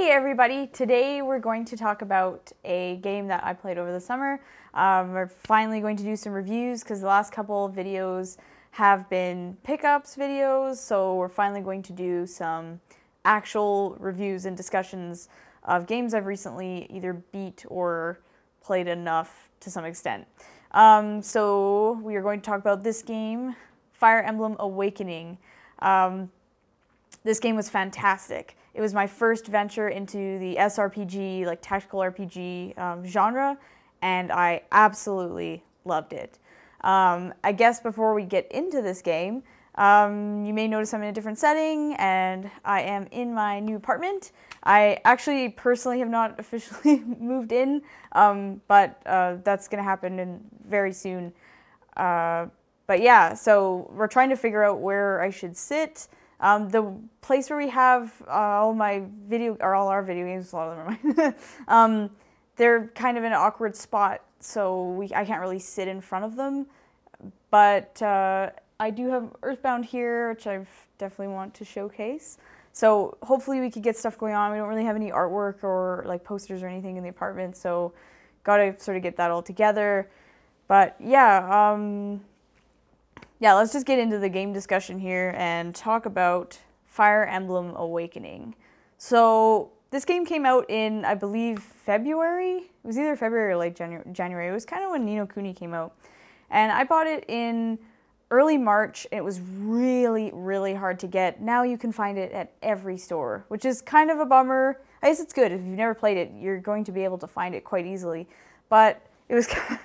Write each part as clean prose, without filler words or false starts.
Hey everybody! Today we're going to talk about a game that I played over the summer. We're finally going to do some reviews because the last couple of videos have been pickups videos, so we're finally going to do some actual reviews and discussions of games I've recently either beat or played enough to some extent. So we are going to talk about this game, Fire Emblem Awakening. This game was fantastic. It was my first venture into the SRPG, like tactical RPG genre, and I absolutely loved it. I guess before we get into this game, you may notice I'm in a different setting, and I am in my new apartment. I actually personally have not officially moved in, but that's going to happen very soon. But yeah, so we're trying to figure out where I should sit. The place where we have all our video games, a lot of them are mine, they're kind of in an awkward spot, so I can't really sit in front of them. But I do have Earthbound here, which I definitely want to showcase. So hopefully we could get stuff going on. We don't really have any artwork or like posters or anything in the apartment, so gotta sort of get that all together. But yeah, yeah, let's just get into the game discussion here and talk about Fire Emblem Awakening. So this game came out in, I believe, February. It was either February or late January. It was kind of when Ni no Kuni came out. And I bought it in early March. It was really, really hard to get. Now you can find it at every store, which is kind of a bummer. I guess it's good. If you've never played it, you're going to be able to find it quite easily. But it was kind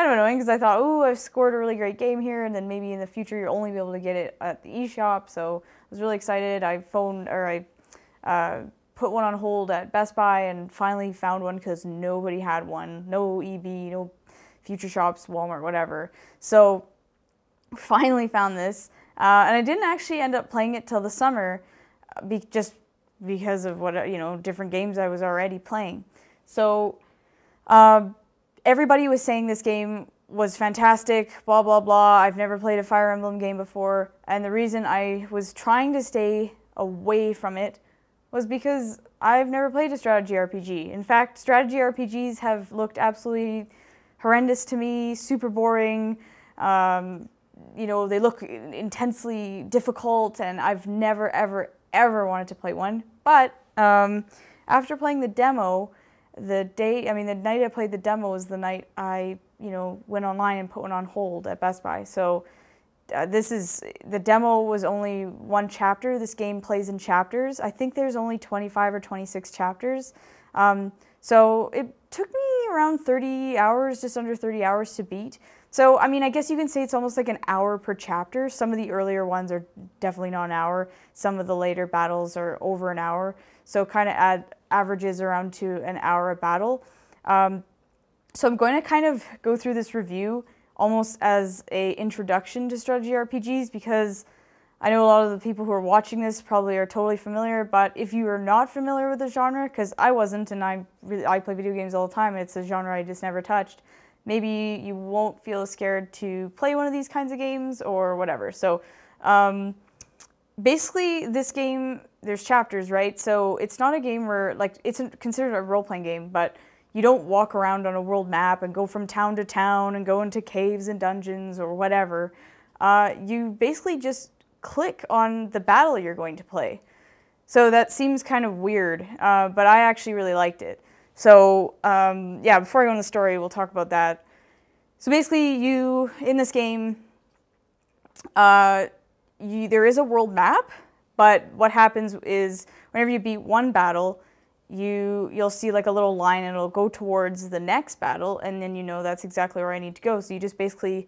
of annoying because I thought, oh, I've scored a really great game here, and then maybe in the future you'll only be able to get it at the eShop. So I was really excited. I put one on hold at Best Buy and finally found one because nobody had one. No EB, no Future Shops, Walmart, whatever. So finally found this, and I didn't actually end up playing it till the summer, just because of what different games I was already playing. So. Everybody was saying this game was fantastic, blah, blah, blah. I've never played a Fire Emblem game before. And the reason I was trying to stay away from it was because I've never played a strategy RPG. In fact, strategy RPGs have looked absolutely horrendous to me, super boring. They look intensely difficult, and I've never, ever, ever wanted to play one. But after playing the demo, the night I played the demo was the night I, went online and put one on hold at Best Buy. So the demo was only one chapter. This game plays in chapters. I think there's only 25 or 26 chapters. So it took me around 30 hours, just under 30 hours to beat. So, I guess you can say it's almost like an hour per chapter. Some of the earlier ones are definitely not an hour. Some of the later battles are over an hour. So kind of averages around to an hour a battle. So I'm going to kind of go through this review almost as an introduction to strategy RPGs, because I know a lot of the people who are watching this probably are totally familiar, but if you are not familiar with the genre, because I wasn't, and I play video games all the time, and it's a genre I just never touched, maybe you won't feel scared to play one of these kinds of games or whatever. So basically this game, there's chapters, right? So it's not a game where, it's considered a role-playing game, but you don't walk around on a world map and go from town to town and go into caves and dungeons or whatever. You basically just click on the battle you're going to play. So that seems kind of weird, but I actually really liked it. So yeah, before I go into the story, we'll talk about that. So basically, in this game, there is a world map, but what happens is whenever you beat one battle, you'll see like a little line, and it'll go towards the next battle, and then that's exactly where I need to go. So you just basically,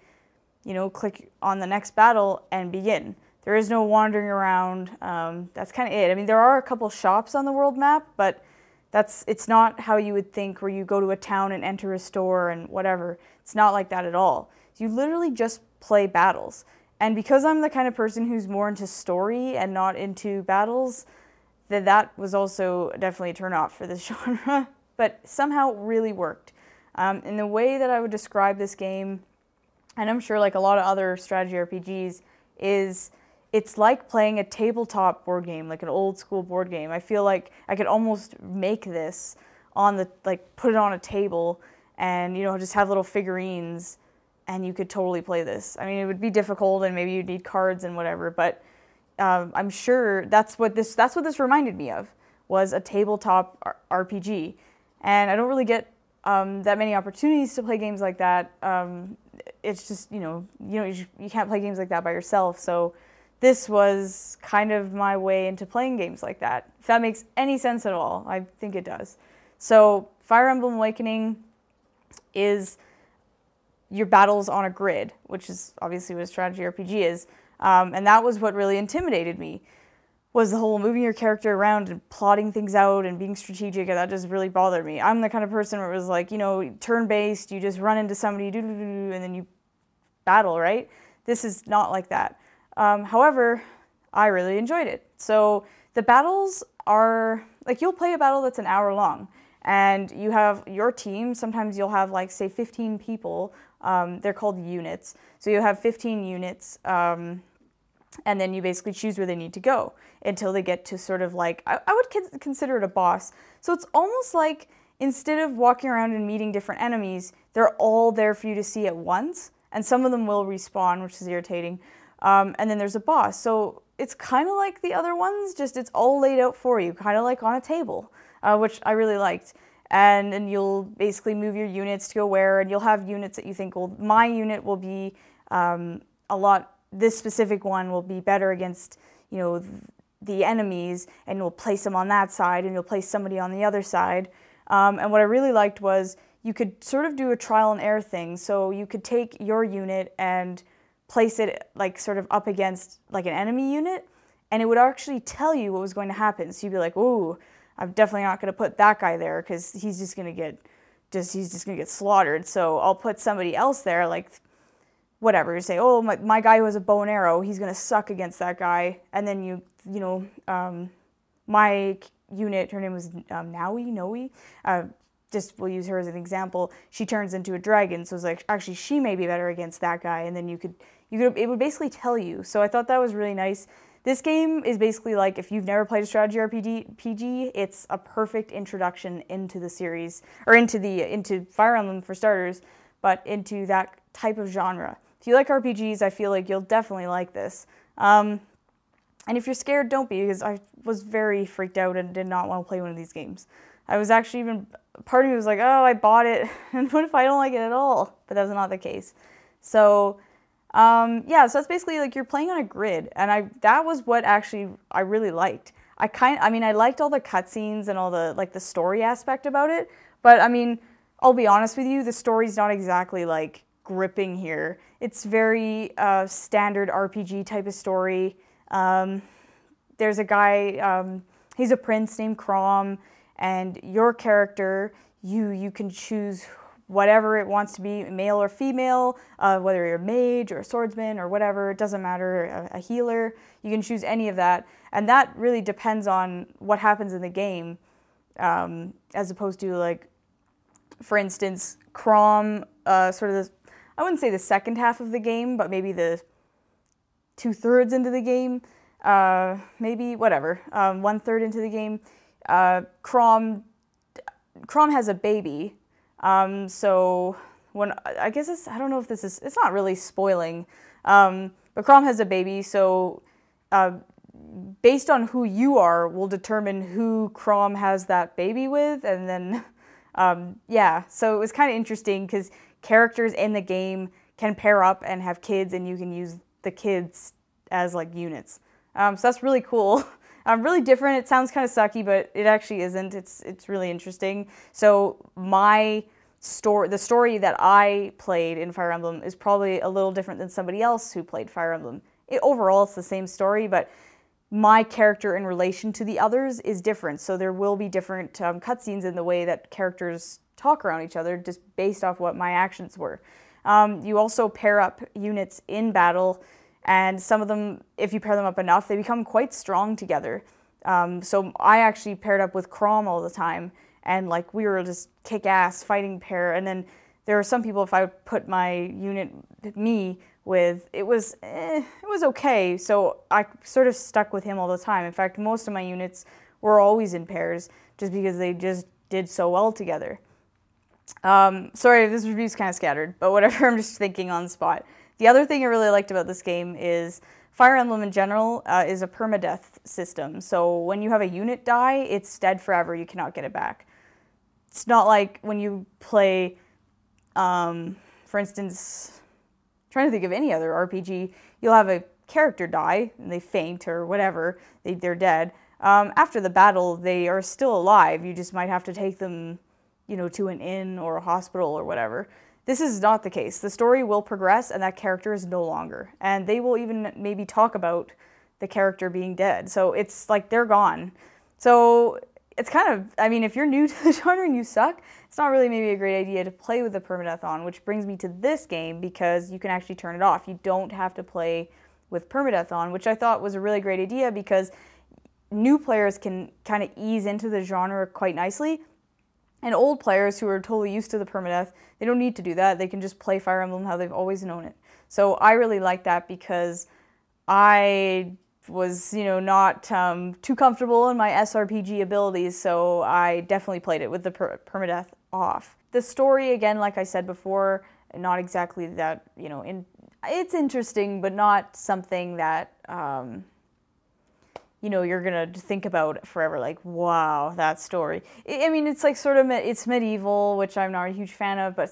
click on the next battle and begin. There is no wandering around. That's kind of it. There are a couple shops on the world map, but it's not how you would think, where you go to a town and enter a store and whatever. It's not like that at all. You literally just play battles. And because I'm the kind of person who's more into story and not into battles, that was also definitely a turn-off for this genre, but somehow it really worked. In the way that I would describe this game, and I'm sure like a lot of other strategy RPGs, is it's like playing a tabletop board game, like an old school board game. I feel like I could almost make this on the, like, put it on a table and, you know, just have little figurines, and you could totally play this. I mean, it would be difficult, and maybe you'd need cards and whatever, but I'm sure that's what this reminded me of, was a tabletop RPG. And I don't really get that many opportunities to play games like that. It's just, you can't play games like that by yourself. So this was kind of my way into playing games like that. If that makes any sense at all, I think it does. So Fire Emblem Awakening is your battles on a grid, which is obviously what a strategy RPG is. And that was what really intimidated me, was the whole moving your character around and plotting things out and being strategic, and that just really bothered me. I'm the kind of person where it was like, turn-based, you just run into somebody, and then you battle, right? This is not like that. However, I really enjoyed it. So the battles are, like, you'll play a battle that's an hour long, and you have your team. Sometimes you'll have, like, say 15 people. They're called units. So you have 15 units, and then you basically choose where they need to go until they get to sort of like, I would consider it a boss. So it's almost like, instead of walking around and meeting different enemies, they're all there for you to see at once, and some of them will respawn, which is irritating. And then there's a boss. So it's kind of like the other ones, just it's all laid out for you, kind of like on a table, which I really liked. And then you'll basically move your units to go where, and you'll have units that you think, well, my unit will be this specific one will be better against, the enemies, and you'll place them on that side, and you'll place somebody on the other side. And what I really liked was you could sort of do a trial and error thing. So you could take your unit and place it like sort of up against like an enemy unit, and it would actually tell you what was going to happen. So you'd be like, ooh, I'm definitely not going to put that guy there because he's just going to get slaughtered. So I'll put somebody else there, like whatever. You say, oh, my guy who has a bow and arrow, he's going to suck against that guy. And then my unit, her name was Noe. Just we'll use her as an example. She turns into a dragon, so it's like, actually she may be better against that guy, and then it would basically tell you. So I thought that was really nice. This game is basically like, if you've never played a strategy RPG, it's a perfect introduction into the series, or into Fire Emblem for starters, but into that type of genre. If you like RPGs, I feel like you'll definitely like this. And if you're scared, don't be, because I was very freaked out and did not want to play one of these games. I was actually part of me was like, oh, I bought it, and what if I don't like it at all? But that's not the case. So, yeah, so that's basically like you're playing on a grid, and that was what actually I really liked. I liked all the cutscenes and all the, like, the story aspect about it, but I mean, I'll be honest with you, the story's not exactly, like, gripping here. It's very standard RPG type of story. There's a guy, he's a prince named Chrom, and your character, you can choose whatever it wants to be, male or female, whether you're a mage or a swordsman or whatever, it doesn't matter, a healer, you can choose any of that. And that really depends on what happens in the game, as opposed to, like, for instance, Chrom, sort of I wouldn't say the second half of the game, but maybe the 2/3 into the game, maybe, whatever, 1/3 into the game, Chrom has a baby, so when, I guess I don't know if it's not really spoiling, but Chrom has a baby, so based on who you are will determine who Chrom has that baby with, and then, yeah, so it was kind of interesting because characters in the game can pair up and have kids, and you can use the kids as, like, units. So that's really cool. Really different. It sounds kind of sucky, but it actually isn't. It's really interesting. So the story that I played in Fire Emblem is probably a little different than somebody else who played Fire Emblem. Overall, it's the same story, but my character in relation to the others is different. So there will be different cutscenes in the way that characters talk around each other, just based off what my actions were. You also pair up units in battle, and some of them, if you pair them up enough, they become quite strong together. So I actually paired up with Chrom all the time, and, like, we were just kick-ass fighting pair. And then there were some people, if I would put my unit, me, with, it was okay. So I sort of stuck with him all the time. In fact, most of my units were always in pairs just because they just did so well together. Sorry, this review's kind of scattered, but whatever, I'm just thinking on the spot. The other thing I really liked about this game is Fire Emblem in general is a permadeath system. So when you have a unit die, it's dead forever. You cannot get it back. It's not like when you play, for instance, trying to think of any other RPG, you'll have a character die and they faint or whatever, they're dead. After the battle, they are still alive. You just might have to take them, you know, to an inn or a hospital or whatever. This is not the case. The story will progress and that character is no longer. And they will even maybe talk about the character being dead. So it's like they're gone. So it's kind of, I mean, if you're new to the genre and you suck, it's not really maybe a great idea to play with the permadeath on, which brings me to this game because you can actually turn it off. You don't have to play with permadeath on, which I thought was a really great idea because new players can kind of ease into the genre quite nicely. And old players who are totally used to the permadeath, they don't need to do that. They can just play Fire Emblem how they've always known it. So I really like that because I was, you know, not too comfortable in my SRPG abilities, so I definitely played it with the permadeath off. The story, again, like I said before, not exactly that, you know, it's interesting, but not something that, you know, you're gonna think about forever, like, wow, that story. I mean, it's like sort of, it's medieval, which I'm not a huge fan of, but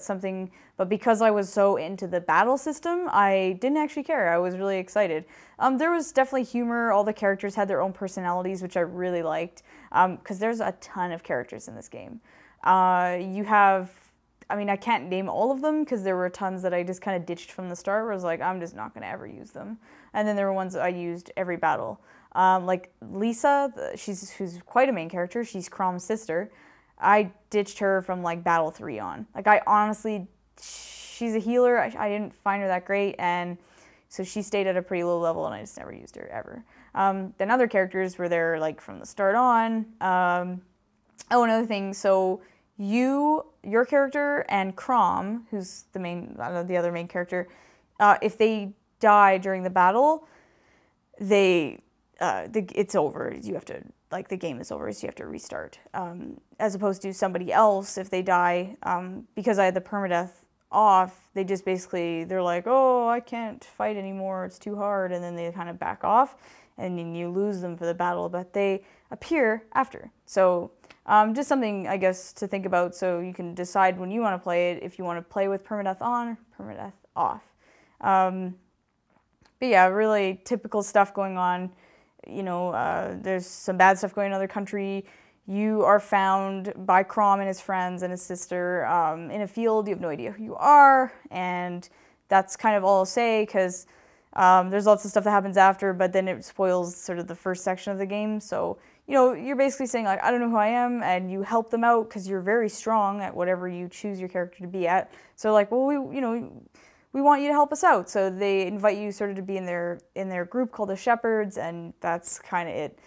because I was so into the battle system, I didn't actually care. I was really excited. There was definitely humor. All the characters had their own personalities, which I really liked, because there's a ton of characters in this game. You have, I mean, I can't name all of them because there were tons that I just kind of ditched from the start where I was like, I'm just not going to ever use them. And then there were ones that I used every battle. Like Lisa, who's quite a main character. She's Crom's sister. I ditched her from like Battle 3 on. Like I honestly, she's a healer. I didn't find her that great, and so she stayed at a pretty low level, and I just never used her ever. Then other characters were there like from the start on. Oh, another thing. So your character and Crom, who's the other main character, if they die during the battle, it's over. You have to, like, the game is over, so you have to restart. As opposed to somebody else, if they die, because I had the permadeath off, they just basically, they're like, oh, I can't fight anymore, it's too hard, and then they kind of back off, and then you lose them for the battle, but they appear after. So just something, I guess, to think about, so you can decide when you want to play it, if you want to play with permadeath on or permadeath off. But yeah, really typical stuff going on. You know, there's some bad stuff going on in another country. You are found by Crom and his friends and his sister in a field. You have no idea who you are, and that's kind of all I'll say, because there's lots of stuff that happens after, but then it spoils sort of the first section of the game. So, you know, you're basically saying, like, I don't know who I am, and you help them out because you're very strong at whatever you choose your character to be at. So, like, well, we want you to help us out. So they invite you sort of to be in their group called the Shepherds, and that's kind of it.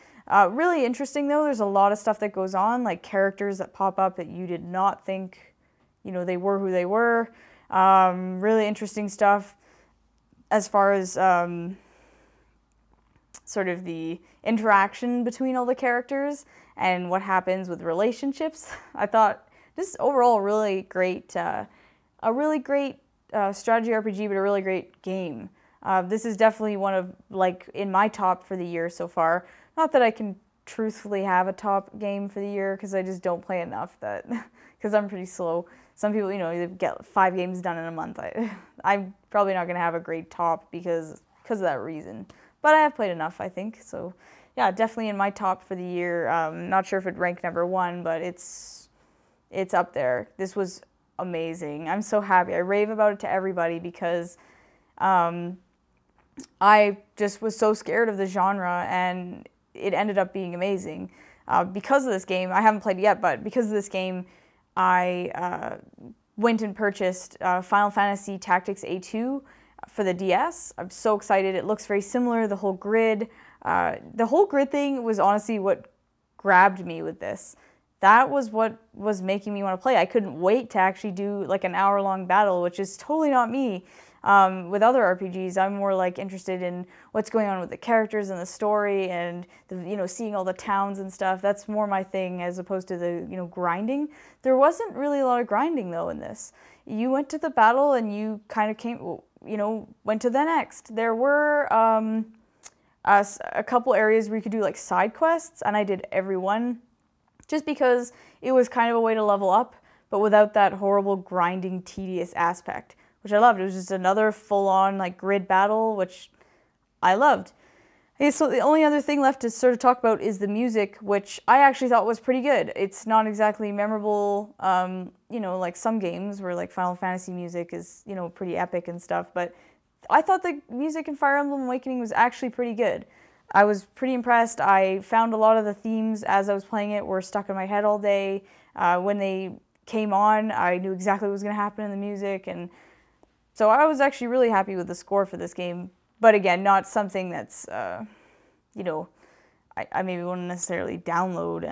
Really interesting, though. There's a lot of stuff that goes on, like characters that pop up that you did not think, you know, they were who they were. Really interesting stuff as far as sort of the interaction between all the characters and what happens with relationships. I thought this overall a really great strategy RPG, but a really great game. This is definitely one of, like, in my top for the year so far. Not that I can truthfully have a top game for the year, because I just don't play enough, because I'm pretty slow. Some people, you know, they get 5 games done in a month. I'm probably not going to have a great top because of that reason. But I have played enough, I think. So yeah, definitely in my top for the year. Not sure if it'd rank number 1, but it's up there. This was amazing. I'm so happy. I rave about it to everybody because I just was so scared of the genre, and it ended up being amazing. Because of this game, I haven't played it yet, but because of this game, I went and purchased Final Fantasy Tactics A2 for the DS. I'm so excited. It looks very similar. The whole grid thing was honestly what grabbed me with this. That was what was making me want to play. I couldn't wait to actually do like an hour-long battle, which is totally not me. With other RPGs, I'm more like interested in what's going on with the characters and the story, and seeing all the towns and stuff. That's more my thing as opposed to the grinding. There wasn't really a lot of grinding though in this. You went to the battle and you kind of went to the next. There were a couple areas where you could do like side quests, and I did every one just because it was kind of a way to level up, but without that horrible grinding, tedious aspect, which I loved. It was just another full-on like grid battle, which I loved. Okay, so the only other thing left to sort of talk about is the music, which I actually thought was pretty good. It's not exactly memorable, like some games where like Final Fantasy music is, pretty epic and stuff, but I thought the music in Fire Emblem Awakening was actually pretty good. I was pretty impressed. I found a lot of the themes as I was playing it were stuck in my head all day. When they came on, I knew exactly what was going to happen in the music, and so I was actually really happy with the score for this game. But again, not something that's, I maybe wouldn't necessarily download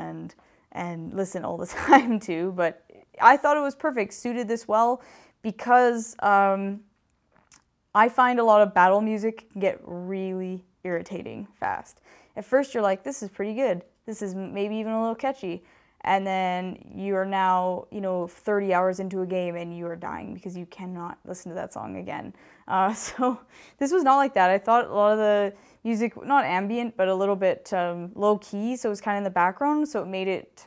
and listen all the time to, but I thought it was perfect, suited this well, because I find a lot of battle music can get really irritating fast. At first you're like, this is pretty good. This is maybe even a little catchy. And then you are now, 30 hours into a game and you are dying because you cannot listen to that song again. So this was not like that. I thought a lot of the music, not ambient, but a little bit low key, so it was kind of in the background, so it made it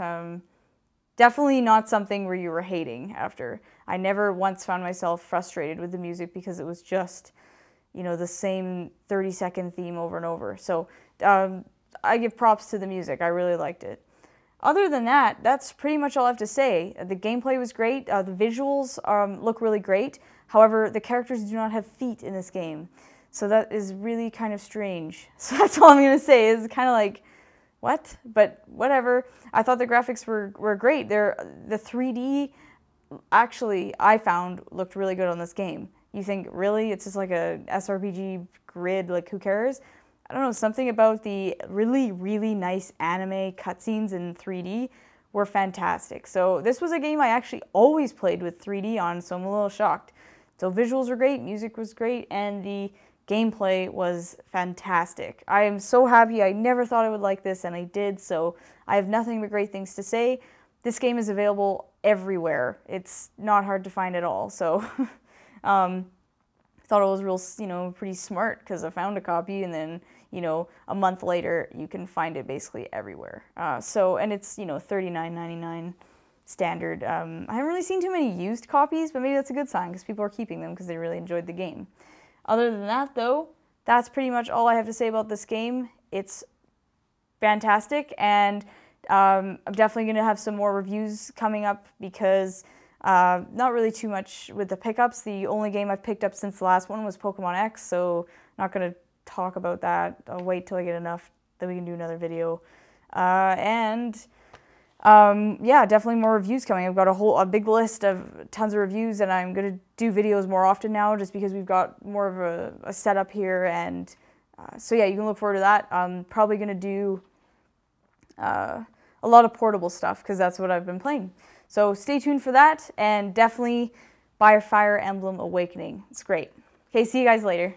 definitely not something where you were hating after. I never once found myself frustrated with the music because it was just, the same 30-second theme over and over. So I give props to the music. I really liked it. Other than that, that's pretty much all I have to say. The gameplay was great. The visuals look really great. However, the characters do not have feet in this game. So that is really kind of strange. So that's all I'm going to say. It's kind of like, what? But whatever. I thought the graphics were great. The 3D, actually, I found looked really good on this game. You think, really? It's just like a SRPG grid, like who cares? I don't know, something about the really, really nice anime cutscenes in 3D were fantastic. So this was a game I actually always played with 3D on, so I'm a little shocked. So visuals were great, music was great, and the gameplay was fantastic. I am so happy. I never thought I would like this, and I did, so I have nothing but great things to say. This game is available everywhere. It's not hard to find at all, so thought it was real, pretty smart because I found a copy, and then, a month later you can find it basically everywhere. And it's, $39.99 standard. I haven't really seen too many used copies, but maybe that's a good sign because people are keeping them because they really enjoyed the game. Other than that, though, that's pretty much all I have to say about this game. It's fantastic, and I'm definitely going to have some more reviews coming up because not really too much with the pickups. The only game I've picked up since the last one was Pokemon X, so not going to talk about that. I'll wait till I get enough that we can do another video. Yeah, definitely more reviews coming. I've got a big list of tons of reviews, and I'm going to do videos more often now just because we've got more of a setup here, and so yeah, you can look forward to that. I'm probably going to do a lot of portable stuff because that's what I've been playing. So stay tuned for that, and definitely buy Fire Emblem Awakening. It's great. Okay, see you guys later.